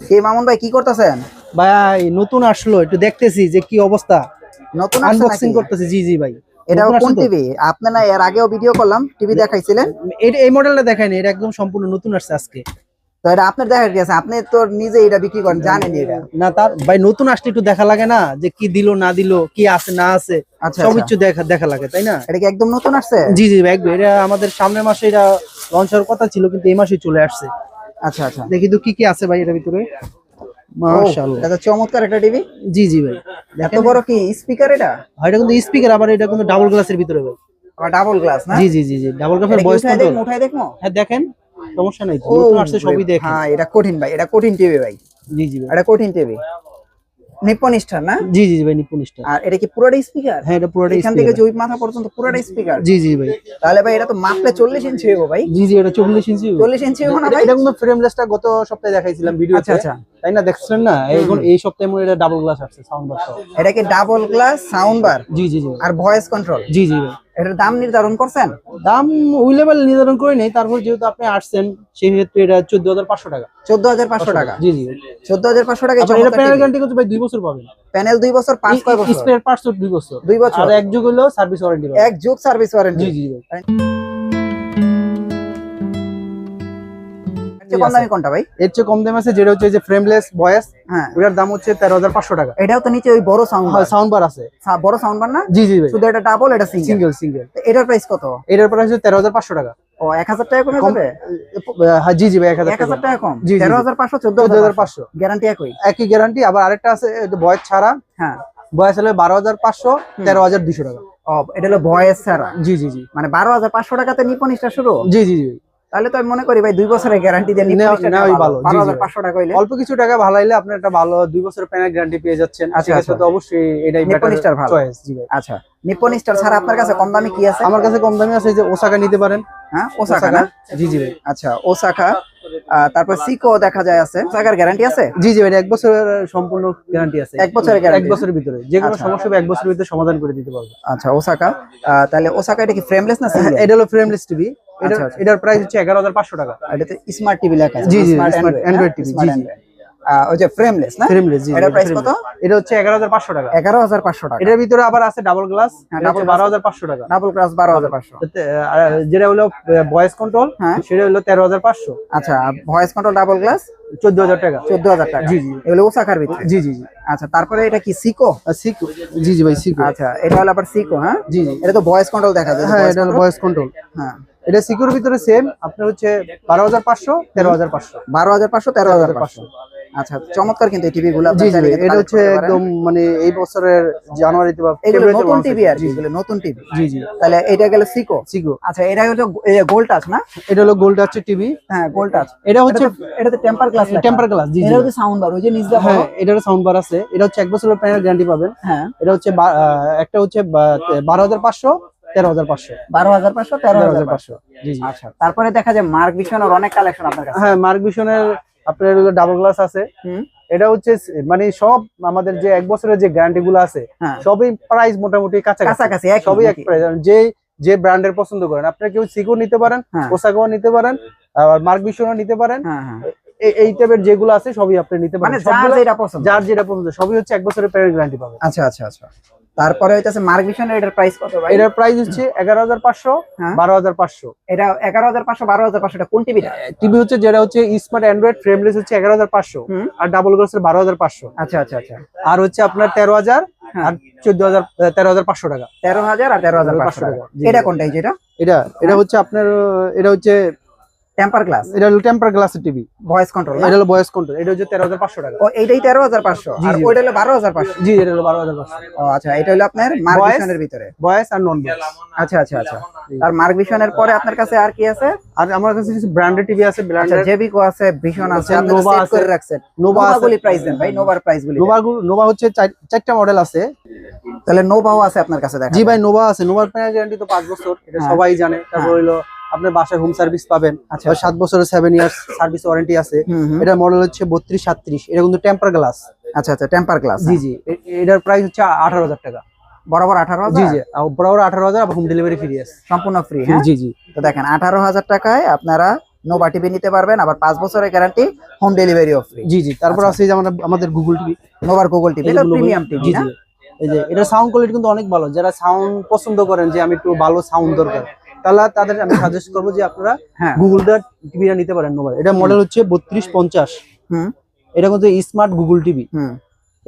কে মামুন ভাই কি করতেছেন? ভাই নতুন আসলো, একটু দেখতেছি যে কি অবস্থা। নতুন আনবক্সিং করতেছি। জি জি ভাই। এটা নতুন কোন আসছে তো। টিভি? আপনি না এর আগেও ভিডিও করলাম, টিভি দেখাইছিলেন। এই মডেলটা দেখায়নি, এটা একদম সম্পূর্ণ নতুন আসছে আজকে। তো এটা আপনার দেখা গেছে, আপনি তো নিজে এটা বিক্রি করেন, জানেন এটা। না তার ভাই নতুন আসলে একটু দেখা লাগে না, যে কি দিলো না দিলো, কি আছে না আছে, আচ্ছা সব আচ্ছা, কিছু দেখা লাগে, তাই না? এটা কি একদম নতুন আসছে? জি জি ভাই, একদম। এটা আমাদের সামনের মাসে এটা লঞ্চ হওয়ার কথা ছিল, কিন্তু এই মাসে চলে আসছে। আচ্ছা আচ্ছা, দেখি তো কি কি আছে ভাই এর ভিতরে। ও মাশাআল্লাহ। এটা তো চমৎকার একটা টিভি। জি জি ভাই, এত বড় কি স্পিকার এটা? ভাই এটা কিন্তু স্পিকার, আবার এটা কিন্তু ডাবল গ্লাসের ভিতরে ভাই। আবার ডাবল গ্লাস না? জি জি জি জি, ডাবল গ্লাসের এটা কি ভয়েস উঠায় কন্ট্রোল। দেখবো, উঠায় দেখবো? হ্যাঁ দেখেন, সমস্যা নাই তো, ও নতুন আসছে সবই দেখেন। হ্যাঁ, এটা কঠিন ভাই, এটা কঠিন টিভি ভাই। জি জি ভাই। এটা কঠিন টিভি, নিপ্পন স্টার না? জি জি জি ভাই, নিপুণ স্টার। আর এটা কি পুরোটা স্পিকার? হ্যাঁ এটা পুরোটাই এখান থেকে স্পিকার। জয়ী মাথা পর্যন্ত পুরোটা স্পিকার? জি জি ভাই। তাহলে ভাই এটা তো মাপলে 40 ইঞ্চি হইব ভাই। জি জি, এটা 40 ইঞ্চি। 40 ইঞ্চি হইব না ভাই? এটা কিন্তু ফ্রেমলেসটা গত সপ্তাহে দেখাইছিলাম ভিডিওতে। আচ্ছা আচ্ছা, তাই না, দেখছিলেন না? এই সপ্তাহে মনে হয় এটা ডাবল গ্লাস আসছে, সাউন্ড বার সহ। এটা কি ডাবল গ্লাস সাউন্ড বার জি জি জি আর ভয়েস কন্ট্রোল? জি জি ভাই। এটার দাম নির্ধারণ করছেন? দাম ওই লেভেল নির্ধারণ করে নেই, তারপর যেহেতু আপনি আসছেন সেই ক্ষেত্রে এটা 14,500 টাকা। 14,500 টাকা? জি জি। 14,500 টাকা। আবার এটা প্যানেল গ্যারান্টি কিন্তু ভাই 2 বছর পাবেন। প্যানেল 2 বছর, পাঁচ কয় বছর? স্পেয়ার পার্টস 2 বছর। 2 বছর আর এক যুগ হলো সার্ভিস ওয়ারেন্টি পাবেন। এক যুগ সার্ভিস ওয়ারেন্টি? জি জি ভাই। কম দামি কোনটা ভাই? এর চেয়ে কম দাম আছে যেটা হচ্ছে যে ফ্রেমলেস ভয়েস। হ্যাঁ, ওটার দাম হচ্ছে 13,500 টাকা। এটাও তো নিচে ওই বড় সাউন্ড বার? সাউন্ড বার আছে। বড় সাউন্ড বার না? জি জি ভাই। শুধু এটা ডাবল, এটা সিঙ্গেল? Single single. এটার প্রাইস কত? এটার প্রাইস হচ্ছে 13,500 টাকা। ও 1000 টাকা কমে যাবে? হ্যাঁ জি জি ভাই, 1000 টাকা কম? জি জি। 13,500 14,500 গ্যারান্টি একই? একই গ্যারান্টি। আবার আরেকটা আছে ভয়েস ছাড়া। হ্যাঁ, ভয়েস হলে 12,500, 13,200 টাকা। ও এটা হলো ভয়েস ছাড়া? জি জি জি। মানে 12,500 টাকাতে নিপ্পন স্টার শুরু? জি জি জি। তাহলে তো আমি মনে করি ভাই 2 বছরের গ্যারান্টি দিয়ে নিপ্পন স্টার নেওয়াই ভালো। 12,500 টাকা হইলে অল্প কিছু টাকা ভালাইলে আপনি একটা ভালো 2 বছরের প্যানেল গ্যারান্টি পেয়ে যাচ্ছেন। আচ্ছা, সেক্ষেত্রে আচ্ছা। তো অবশ্যই এটাই নিপ্পন বেটার স্টার ভালো চয়েস। জি ভাই। আচ্ছা, নিপ্পন স্টার ছাড়া আপনার কাছে কম দামি কি আছে? আমার কাছে কম দামি আছে যে ওসাকা নিতে পারেন। হ্যাঁ, ওসাকা না? জি জি ভাই। আচ্ছা, ওসাকা। তারপর সিকো দেখা যায় আছে। ওসাকার গ্যারান্টি আছে? জি জি ভাই, 1 বছরের সম্পূর্ণ গ্যারান্টি আছে। 1 বছরের গ্যারান্টি? 1 বছরের ভিতরে যে কোনো আচ্ছা। সমস্যা হবে 1 বছরের ভিতরে সমাধান করে দিতে পারবো। আচ্ছা, ওসাকা। তাহলে ওসাকা এটা কি ফ্রেমলেস না সিঙ্গেল? এটা হলো ফ্রেমলেস টিভি। আচ্ছা, আচ্ছা। এটার প্রাইস হচ্ছে 11,500 টাকা। এটাতে স্মার্ট টিভি লেখা আছে? জি জি, স্মার্ট স্মার্ট অ্যান্ড্রয়েড টিভি। জি জি। ওই যে ফ্রেমলেস না? ফ্রেমলেস। জি। এটার প্রাইস কত? এটা হচ্ছে 11,500 টাকা। 11,500 টাকা? এটার ভিতরে আবার আছে ডাবল গ্লাস। হ্যাঁ, এটা হচ্ছে double glass। 12,500 টাকা। Double glass 12,500? যেটা হলো ভয়েস কন্ট্রোল, হ্যাঁ, সেটা হলো 13,500। আচ্ছা। ভয়েস কন্ট্রোল ডাবল গ্লাস 14,000 টাকা। 14,000 টাকা? জি জি। এগুলো ওসাকার ভিতরে? জি জি জি। আচ্ছা, তারপরে এটা কি সিকো? সিকো। জি জি ভাই, সিকো। আচ্ছা, এটা হলো আবার সিকো? হ্যাঁ জি জি। এটা তো ভয়েস কন্ট্রোল দেখা যায়? হ্যাঁ, এটা হলো ভয়েস কন্ট্রোল। হ্যাঁ, এটা সিকিউর ভিতরে সেম। আপনার হচ্ছে 12,500, 13,500। 12,500, 13,500। আচ্ছা, চমৎকার কিন্তু এই টিভি গুলো। জি জি, এটা হচ্ছে একদম মানে এই বছরের জানুয়ারিতে বা এগুলো ফেব্রুয়ারিতে নতুন টিভি আর কি, জি এগুলো নতুন টিভি। জি জি। তাহলে এটা গেল সিকো? সিকো। আচ্ছা, এটা হলো গোল্ড টাচ না? এটা হলো গোল্ড টাচ টিভি। হ্যাঁ, গোল্ড টাচ। এটা হচ্ছে এটাতে টেম্পার গ্লাস লেখা? Temper glass. জি জি। এটা হচ্ছে সাউন্ড বার, ওই যে নিচে। হ্যাঁ, এটার সাউন্ড বার আছে। এটা হচ্ছে 1 বছরের প্যানেল গ্যারান্টি পাবেন। হ্যাঁ, এটা হচ্ছে একটা হচ্ছে 12,500, 13,500। 12,500, 13,500? জি জি। আচ্ছা, তারপরে দেখা যায় মার্ক ভিশনের অনেক কালেকশন আপনার কাছে? হ্যাঁ, মার্ক ভিশনের আপনার হলো ডাবল গ্লাস আছে। হুম, এটা হচ্ছে মানে সব আমাদের যে 1 বছরের যে গ্যারান্টি গুলো আছে হ্যাঁ, সবই প্রাইস মোটামুটি কাছাকাছি। একই সবই এক নাকি? প্রাইস। যে ব্র্যান্ডের পছন্দ করেন, আপনারা কেউ সিকো নিতে পারেন, হ্যাঁ, ওসাকাও নিতে পারেন, আবার মার্ক ভিশনও নিতে পারেন। হ্যাঁ, হ্যাঁ। এই টাইপের যেগুলো আছে সবই আপনি নিতে পারেন। মানে যার যেটা পছন্দ? যার যেটা পছন্দ সবই হচ্ছে 1 বছরের প্যানেল গ্যারান্টি পাবেন। আচ্ছা আচ্ছা আচ্ছা। তারপরে হইতাছে মার্ক ভিশনের, এটার প্রাইস কত ভাই? এটার প্রাইস হচ্ছে 11,500, হ্যাঁ, 12,500। এটা 11,500, 12,500। এটা কোন টিভিটা? টিভি হচ্ছে যেটা হচ্ছে স্মার্ট অ্যান্ড্রয়েড ফ্রেমলেস হচ্ছে 11,500, হুম, আর ডাবল গ্লাসের 12,500। আচ্ছা আচ্ছা আচ্ছা। আর হচ্ছে আপনার 13,000 হ্যাঁ, আর 14,000, 13,500 টাকা। 13,000 আর 13,500 টাকা। জি, এটা জি। কোনটা? এই যেটা এটা হচ্ছে আপনার এটা হচ্ছে টেম্পার গ্লাস, এটা হলো টেম্পার গ্লাসের টিভি। Voice control? এটা হলো ভয়েস কন্ট্রোল। এটা হচ্ছে 13,500 টাকা। ও এইটাই 13,500? জি, আর জি। ওইটা হলো 12,500? জি, এটা হলো 12,500। ও আচ্ছা, এটা হলো আপনার মার্ক Voice? ভিশনের ভিতরে? ভয়েস আর নন ভয়েস। আচ্ছা আচ্ছা আচ্ছা। আর মার্ক ভিশনের পরে আপনার কাছে আর কি আছে? আর আমার কাছে কিছু ব্র্যান্ডেড টিভি আছে। আচ্ছা, ব্র্যান্ডেড জেবিকো আছে, ভিশন আছে, আপনি নোভা সেট আছে, করে রাখছেন। নোভা আছে। নোভাগুলি প্রাইস দেন ভাই, নোভার প্রাইসগুলি। নোভা হচ্ছে 4টা মডেল আছে। তাহলে নোভাও আছে আপনার কাছে? দেখা জি ভাই, নোভা আছে। নোভার প্যানেল গ্যারান্টি তো 5 বছর, এটা হ্যাঁ, সবাই জানে। তারপর হ্যাঁ। হলো আপনার বাসায় হোম সার্ভিস পাবেন। আচ্ছা, 7 বছরের 7 ইয়ার্স সার্ভিস ওয়ারেন্টি আছে। হুম হুম। এটা মডেল হচ্ছে 3237। এটা কিন্তু টেম্পার গ্লাস। আচ্ছা আচ্ছা, টেম্পার গ্লাস। জি জি। এটার প্রাইস হচ্ছে 18,000 টাকা। বরাবর 18,000? জি জি, বরাবর 18,000, হোম ডেলিভারি ফ্রি আছে। সম্পূর্ণ ফ্রি? হ্যাঁ জি জি। তো দেখেন 18,000 টাকায় আপনারা নোভা টিভি নিতে পারবেন, আবার 5 বছরের গ্যারান্টি, হোম ডেলিভারিও ফ্রি। জি জি। তারপর আচ্ছা। আছে এই যে আমাদের গুগল টিভি, নোভার গুগল টিভি, এটা প্রিমিয়াম টিভি জি না? জি। এই যে এটা সাউন্ড কোয়ালিটি কিন্তু অনেক ভালো, যারা সাউন্ড পছন্দ করেন যে আমি একটু ভালো সাউন্ড দরকার, তাহলে তাদের আমি সাজেস্ট করবো যে আপনারা হ্যাঁ। গুগলটা টিভিটা নিতে পারেন নোভা। এটা মডেল হচ্ছে 3250। হুম এটা কিন্তু স্মার্ট গুগল টিভি, হুম।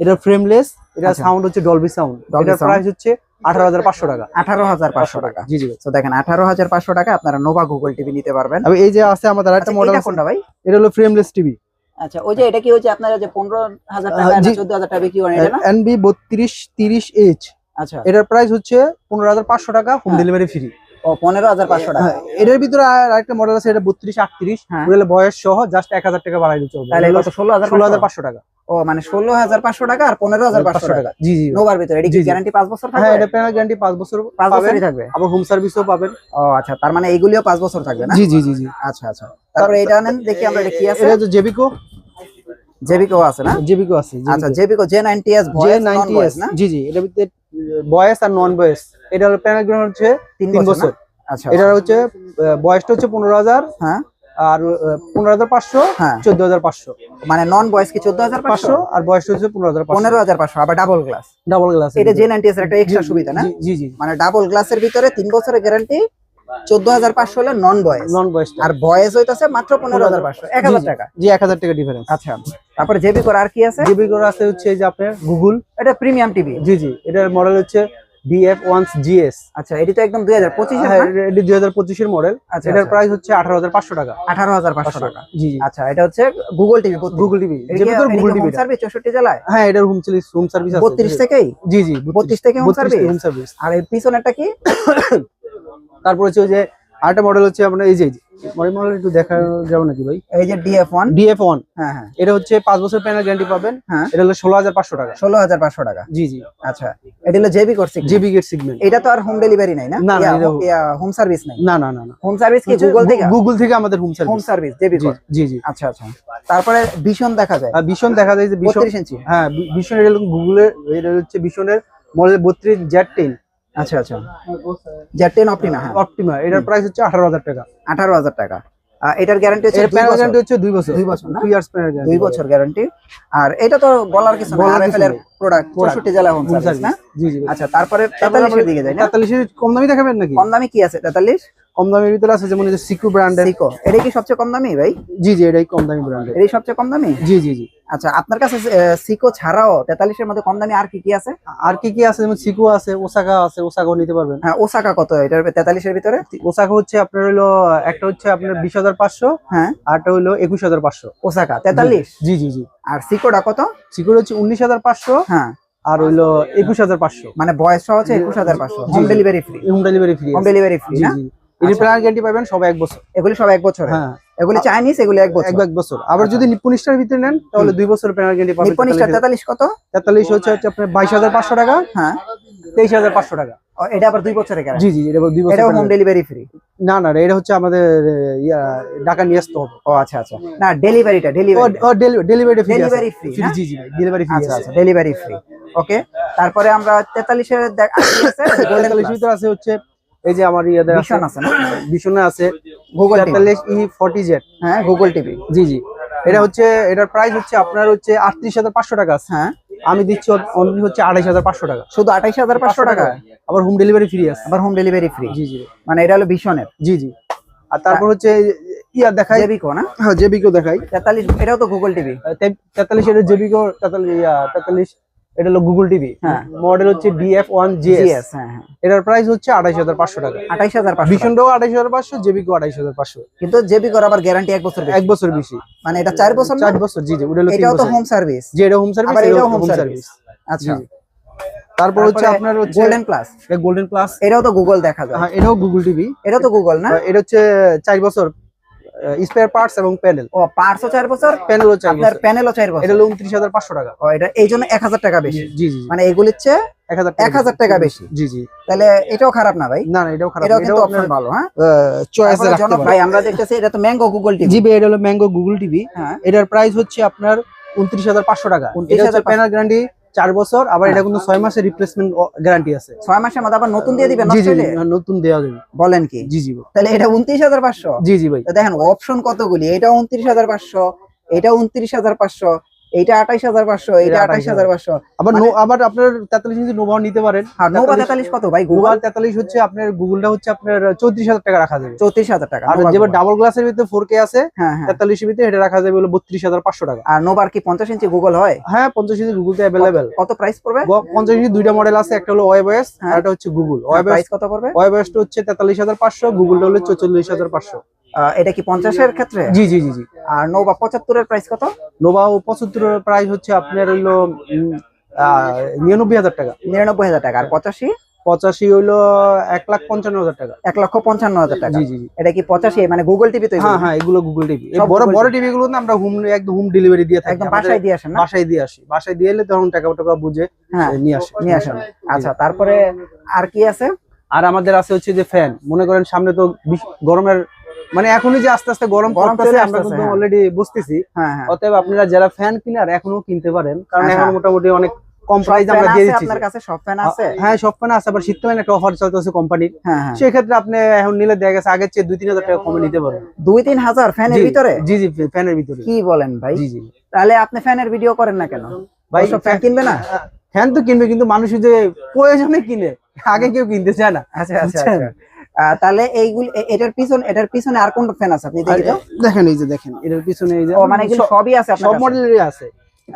এটা ফ্রেমলেস, এটা আচ্ছা। সাউন্ড হচ্ছে ডলবি সাউন্ড। Dolby এটার sound। প্রাইস হচ্ছে 18,500 টাকা। 18,500 টাকা। জি জি। তো দেখেন 18,500 টাকা আপনারা নোভা গুগল টিভি নিতে পারবেন। তবে এই যে আছে আমাদের আরেকটা আচ্ছা, মডেল এটা কোনটা ভাই? এটা হলো ফ্রেমলেস টিভি। আচ্ছা, ওই যে এটা কি হচ্ছে আপনারা যে 15,000 টাকা না জি। 14,000 টাকা বিক্রি করেন, এটা না? NB 3230H। আচ্ছা। এটার প্রাইস হচ্ছে 15,500 টাকা, হোম হ্যাঁ। Delivery free. ও 15,500 টাকা। এটার ভিতরে আরেকটা মডেল আছে, এটা 3238। হ্যাঁ। ওগুলো বয়স সহ জাস্ট 1000 টাকা বাড়াই দিতে হবে। তাহলে কত? 16,500? 16,500 টাকা। ও মানে 16,500 টাকা আর 15,500 টাকা জি জি। নোভার ভিতরে। এটা জি, কি জি। গ্যারান্টি 5 বছর হ্যাঁ, থাকবে? এটা প্যানেল গ্যারান্টি 5 বছর 5 পাবেন, বছরই থাকবে। আবার হোম সার্ভিসও পাবেন। ও আচ্ছা, তার মানে এইগুলিও 5 বছর থাকবে না? জি জি জি জি। আচ্ছা আচ্ছা। তারপরে এটা নেন দেখি আমরা, এটা কি আছে? এটা হচ্ছে জেবিকো। জেবিকো আছে না? জেবিকো আছে। আচ্ছা, জেবিকো J90s ভয়েস নন ভয়েস না? জি জি। এটার ভিতরে বয়েস আর নন বয়েস। এটা হলো প্যানেল গ্রাউন্ড হচ্ছে 3 3 বছর বছর। না? আচ্ছা। এটা হচ্ছে বয়সটা হচ্ছে 15,000, হ্যাঁ আর 15,500, হ্যাঁ। 14,500। মানে নন ভয়েস কি 14,500? 500 আর বয়সটা হচ্ছে 15,500। 15,500 আবার ডাবল গ্লাস। Double glass. এটা J90s এর একটা এক্সট্রা সুবিধা না? জি জি। মানে ডাবল গ্লাসের ভিতরে 3 বছরের গ্যারান্টি, 14,500 হলো নন ভয়েস, নন বয়েস আর ভয়েস হইতাছে মাত্র 15,500, 1,000 টাকা। জি, 1000 টাকা ডিফারেন্স। আচ্ছা, তারপরে জেবিকোর আর কি আছে? জেবিকোর আছে হচ্ছে এই যে আপনার গুগল। এটা প্রিমিয়াম টিভি। জি জি। এটার মডেল হচ্ছে DF1GS। আচ্ছা, এটি তো একদম 2025 এর হ্যাঁ, না? এটি 2025 এর মডেল। আচ্ছা, এটার আচ্ছা। প্রাইস হচ্ছে 18,500 টাকা। 18,500 টাকা। জি জি। আচ্ছা, এটা হচ্ছে গুগল টিভি। গুগল টিভি, জেবিকোর গুগল টিভি। সার্ভিস 64 জেলায়? হ্যাঁ, এটার হোম সার্ভিস আছে। 32 থেকেই? জি জি। 32 থেকে হোম সার্ভিস। Home service. আর এর পিছনেরটা কি? তারপর হচ্ছে ওই যে আরেকটা মডেল হচ্ছে আপনার এই যে মডেল একটু দেখা যাবে নাকি ভাই? এই যে DF1। DF1। হ্যাঁ হ্যাঁ এটা হচ্ছে 5 বছর প্যানেল গ্যারান্টি পাবেন। হ্যাঁ। এটা হলো 16,500 টাকা। 16,500 টাকা। জি জি। আচ্ছা, এটা হলো জেবিকোর সিগন্যাল। JB gate signal. এটা তো আর হোম ডেলিভারি নাই না? না, না, হোম সার্ভিস নাই। না না না না। হোম সার্ভিস কি গুগল থেকে? গুগল থেকে আমাদের home service. Home service Jebico. জি জি। আচ্ছা আচ্ছা। তারপরে ভীষণ দেখা যায়। আর ভীষণ দেখা যায় যে ভীষণ। 32 ইঞ্চি। হ্যাঁ, ভীষণ এটা হলো গুগলের, এটা হচ্ছে ভীষণের মডেল 32Z10 আচ্ছা আচ্ছা। Z10 Optima. হ্যাঁ, অপটিমা। এটার প্রাইস হচ্ছে 18,000 টাকা। 18,000 টাকা। এটার গ্যারান্টি হচ্ছে এর 2 প্যানেল বছর। গ্যারান্টি হচ্ছে 2 বছর। 2 বছর না? 2 ইয়ার্স প্যানেল গ্যারান্টি। 2 বছর গ্যারান্টি। আর এটা তো বলার কিছু না, বলার কিছু RFL এর নেই। প্রোডাক্ট 64 জেলা হোম সার্ভিস না? জি জি। আচ্ছা, তারপরে 43 এর দিকে যাই না? 43 এর কম দামি দেখাবেন নাকি? কম দামি কি আছে 43? কম দামের ভিতরে আছে যেমন এই যে সিকো ব্র্যান্ডের। সিকো, এটা কি সবচেয়ে কম দামি ভাই? জি জি, এটাই কম দামি ব্র্যান্ডের। এটাই সবচেয়ে কম দামি? জি জি জি। আচ্ছা, আপনার কাছে সিকো ছাড়াও 43 এর মধ্যে কম দামি আর কি কি আছে? আর কি কি আছে যেমন সিকো আছে, ওসাকা আছে, ওসাকাও নিতে পারবেন। হ্যাঁ, ওসাকা কত এটার 43 এর ভিতরে? ওসাকা হচ্ছে আপনার হলো একটা হচ্ছে আপনার 20,500, হ্যাঁ, আরটা হলো 21,500। ওসাকা 43। জি জি জি। আর সিকোটা কত? সিকোর হচ্ছে 19,500, হ্যাঁ, আর হইলো 21,500। মানে বয়স সহ হচ্ছে 21,500। Home delivery free. Home delivery free. Home delivery free জি না? জি। এর প্যানেল গ্যারান্টি পাবেন সব 1 বছর। এগুলি সব 1 বছরের। হ্যাঁ, এগুলি চাইনিজ, এগুলি 1 বছর। 1 বছর। আবার যদি নিপ্পন স্টার ভিতরে নেন তাহলে 2 বছর প্যানেল গ্যারান্টি পাবেন। নিপ্পন স্টার 43 কত? 43 হচ্ছে আপনার 22,500 টাকা। হ্যাঁ, 23,500 টাকা। ও, এটা আবার 2 বছরের গ্যারান্টি। জি জি, এটা 2 বছর। এটাও হোম ডেলিভারি ফ্রি? না না, এটা হচ্ছে আমাদের ঢাকা নিয়ে আসতে হবে। ও আচ্ছা আচ্ছা। না, ডেলিভারিটা delivery delivery free. Delivery free না? জি জি, ডেলিভারি ফ্রি আচ্ছা আছে। আচ্ছা, ডেলিভারি ফ্রি। ওকে, তারপরে আমরা 43 এর আছে গোল্ডেন 43 ভিতরে আছে হচ্ছে এই যে আমার ইয়াদের আছে, ভীষণ আছে না? ভীষণে আছে গুগল টিভি। 43E40Z। হ্যাঁ, গুগল টিভি। জি জি। এটা হচ্ছে, এটার প্রাইস হচ্ছে আপনার হচ্ছে 38,500 টাকা আছে। হ্যাঁ, আমি দিচ্ছি অনলি হচ্ছে 28,500 টাকা। শুধু 28,500 টাকা। আবার হোম ডেলিভারি ফ্রি আছে। আবার হোম ডেলিভারি ফ্রি। জি জি। মানে এটা হলো ভীষণের। জি জি। আর তারপর হচ্ছে ইয়া দেখাই, জেবিকো না? হ্যাঁ জেবিকো দেখাই। 43 এটাও তো গুগল টিভি। 43 এটা জেবিকো, 43 এটা হলো গুগল টিভি। হ্যাঁ। মডেল হচ্ছে DF1GS। জিএস। হ্যাঁ হ্যাঁ, এটার প্রাইস হচ্ছে 28,500 টাকা। 28,500। ভীষণটাও 28,500, জেবিকো 28,500। কিন্তু জেবিকোর আবার গ্যারান্টি 1 বছর বেশি। 1 বছর বেশি। মানে এটা 4 বছর না? 4 বছর। জি জি, ওটা হলো 3 এটাও তো বছর। Home service. যে এটা হোম সার্ভিস, আবার এটাও এটাও হোম হোম সার্ভিস। সার্ভিস। আচ্ছা, জি। তারপর হচ্ছে আপনার হচ্ছে গোল্ডেন প্লাস। এটা গোল্ডেন প্লাস। এটাও তো গুগল দেখা যায়। হ্যাঁ, এটাও গুগল টিভি। এটাও তো গুগল না? এটা হচ্ছে 4 বছর স্পেয়ার পার্টস এবং প্যানেল। ও, পার্টসও 4 বছর, প্যানেলও 4 আপনার বছর। প্যানেলও 4 বছর। এটা হলো 29,500 টাকা। ও, এটা এইজন্য 1,000 টাকা বেশি। জি জি। মানে এগুলির চেয়ে 1,000 টাকা বেশি। জি জি। তাহলে এটাও খারাপ না ভাই? না না, এটাও খারাপ না। এটাও কিন্তু এটাও অপশন আপনার ভালো। হ্যাঁ, চয়েসে তারপরে রাখতে জনক পারেন। ভাই, আমরা দেখতেছি এটা তো ম্যাঙ্গো গুগল টিভি। জি ভাই, এটা হলো ম্যাঙ্গো গুগল টিভি। হ্যাঁ, এটার প্রাইস হচ্ছে আপনার 29,500 টাকা। এটা হচ্ছে 29,500 প্যানেল গ্যারান্টি 4 বছর, আবার এটা কিন্তু 6 মাসের রিপ্লেসমেন্ট গ্যারান্টি আছে। 6 মাসের মধ্যে আবার নতুন দিয়ে দিবেন জি নষ্ট জি হইলে? নতুন দেওয়া যাবে। বলেন কি? জি জি ভাই। তাহলে এটা 29,500। জি জি ভাই। তো দেখেন অপশন কতগুলি, এটা 29,500, এটা 29,500, এইটা 28,500, এইটা 28,500। আবার আবার আপনার 43 ইঞ্চি নোভাও নিতে পারেন। আর নোভা 43 কত ভাই? নোভা গুগল 43 হচ্ছে আপনার, গুগলটা হচ্ছে আপনার 34,000 টাকা রাখা যাবে। 34,000 টাকা। আর নোভা যেবার গুগল। ডাবল গ্লাসের ভিতরে 4K আছে হ্যাঁ হ্যাঁ। 43 এর ভিতরে, এটা রাখা যাবে হলো 32,500 টাকা। আর নোভার কি 50 ইঞ্চি গুগল হয়? হ্যাঁ 50 ইঞ্চি গুগলতে अवेलेबल। কত প্রাইস পড়বে? 50 ইঞ্চি দুইটা মডেল আছে, একটা হলো ওয়েবএস হ্যাঁ। আর একটা হচ্ছে গুগল। প্রাইস কত পড়বে? ওয়েবএসটা হচ্ছে 43,500, গুগলটা হলো 44,500। এটা কি 50 এর ক্ষেত্রে? জি জি জি জি। আর নোভা 75 এর প্রাইস কত? নোভা 75 এর প্রাইস হচ্ছে আপনার হইলো 99,000 টাকা। 99,000 টাকা। আর 85? 85 হইলো 1,55,000 টাকা। 1,55,000 টাকা। জি জি জি। এটা কি 85 মানে গুগল টিভি তো? হ্যাঁ হ্যাঁ, এগুলো গুগল টিভি। সব বড় Google বড় TV। টিভি গুলো না আমরা একদম হোম ডেলিভারি দিয়ে থাকি। একদম বাসায় দিয়ে আসেন না? বাসায় দিয়ে আসি। বাসায় দিয়ে এলে তখন টাকা বুঝে হ্যাঁ নিয়ে আসে। নিয়ে আসেন। আচ্ছা, তারপরে আর কি আছে? আর আমাদের আছে হচ্ছে যে ফ্যান। মনে করেন সামনে তো গরমের, মানে এখনই যে আস্তে আস্তে গরম পড়তেছে, চলে আমরা আসতেছে, কিন্তু হ্যাঁ। অলরেডি বুঝতেছি। হ্যাঁ হ্যাঁ। অতএব আপনারা যারা ফ্যান কিনার এখনো কিনতে পারেন, কারণ আচ্ছা। এখন মোটামুটি অনেক কম সব প্রাইস আমরা fan দিয়ে আছে দিচ্ছি। আপনার কাছে? সব ফ্যান আছে? হ্যাঁ সব ফ্যান আছে, আবার শীতকালীন একটা অফার চলতেছে কোম্পানির। হ্যাঁ হ্যাঁ। সেক্ষেত্রে আপনি এখন নিলে দেখা গেছে আগের চেয়ে 2-3 হাজার টাকা কমে নিতে পারবেন। 2-3 হাজার ফ্যানের ভিতরে? জি জি, ফ্যানের ভিতরে। কি বলেন ভাই? জি জি তাহলে আপনি ফ্যানের ভিডিও করেন না কেন ভাই? সব ফ্যান কিনবে না? ফ্যান তো কিনবে, কিন্তু মানুষ যে প্রয়োজনে কিনে, আগে কেউ কিনতে চায় না। আচ্ছা আচ্ছা আচ্ছা। তাহলে এইগুলি এটার পিছনে আর কোন ফ্যান আছে আপনি দেখি তো? দেখেন এই যে, দেখেন এটার পিছনে এই যে, ও মানে এগুলো সবই আছে আপনার সব কাছে? মডেলেরই আছে।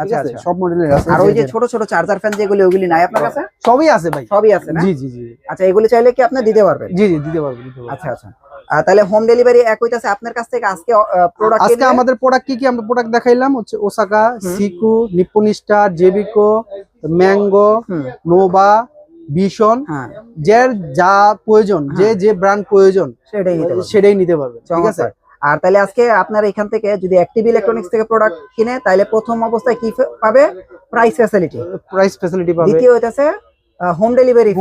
আচ্ছা আচ্ছা আচ্ছা। সব মডেলের আছে। আর ওই যে ছোট ছোট চার্জার ফ্যান যেগুলি, ওগুলি নাই আপনার কাছে? সবই আছে ভাই। সবই আছে না? জি জি জি। আচ্ছা, এগুলি চাইলে কি আপনি দিতে পারবেন? জি জি, দিতে পারবো দিতে পারবো। আচ্ছা আচ্ছা। তাহলে হোম ডেলিভারি এক হইতাছে আপনার কাছ থেকে আজকে প্রোডাক্ট আজকে আমাদের প্রোডাক্ট কি কি আমরা প্রোডাক্ট দেখাইলাম হচ্ছে Osaka, Siku, Nippon star, Jebico, mango, Nova, vision. হ্যাঁ যার যা প্রয়োজন, যে ব্র্যান্ড প্রয়োজন সেটাই নিতে পারবে। ঠিক আছে। আর তাহলে আজকে আপনার এখান থেকে যদি অ্যাক্টিভ ইলেকট্রনিক্স থেকে প্রোডাক্ট কিনে, তাহলে প্রথম অবস্থায় কি পাবে? প্রাইস ফ্যাসিলিটি পাবে। দ্বিতীয় হইতাছে হোম ডেলিভারি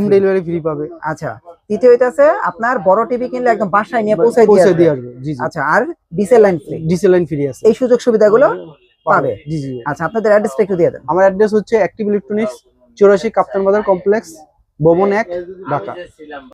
ফ্রি পাবে। আচ্ছা, তৃতীয় হইতাছে আপনার বড় টিভি কিনলে একদম বাসায় নিয়ে পৌঁছে দিয়ে আসবে। জি জি। আচ্ছা, আর ডিসেল লাইন ফ্রি আছে। এই সুযোগ সুবিধাগুলো পাবে। জি জি। আচ্ছা, আপনাদের অ্যাড্রেসটা একটু দিয়ে দেন। আমার অ্যাড্রেস হচ্ছে অ্যাক্টিভ ইলেকট্রনিক্স, 84 কাপ্তান বাজার কমপ্লেক্স, ভবন 1, ঢাকা।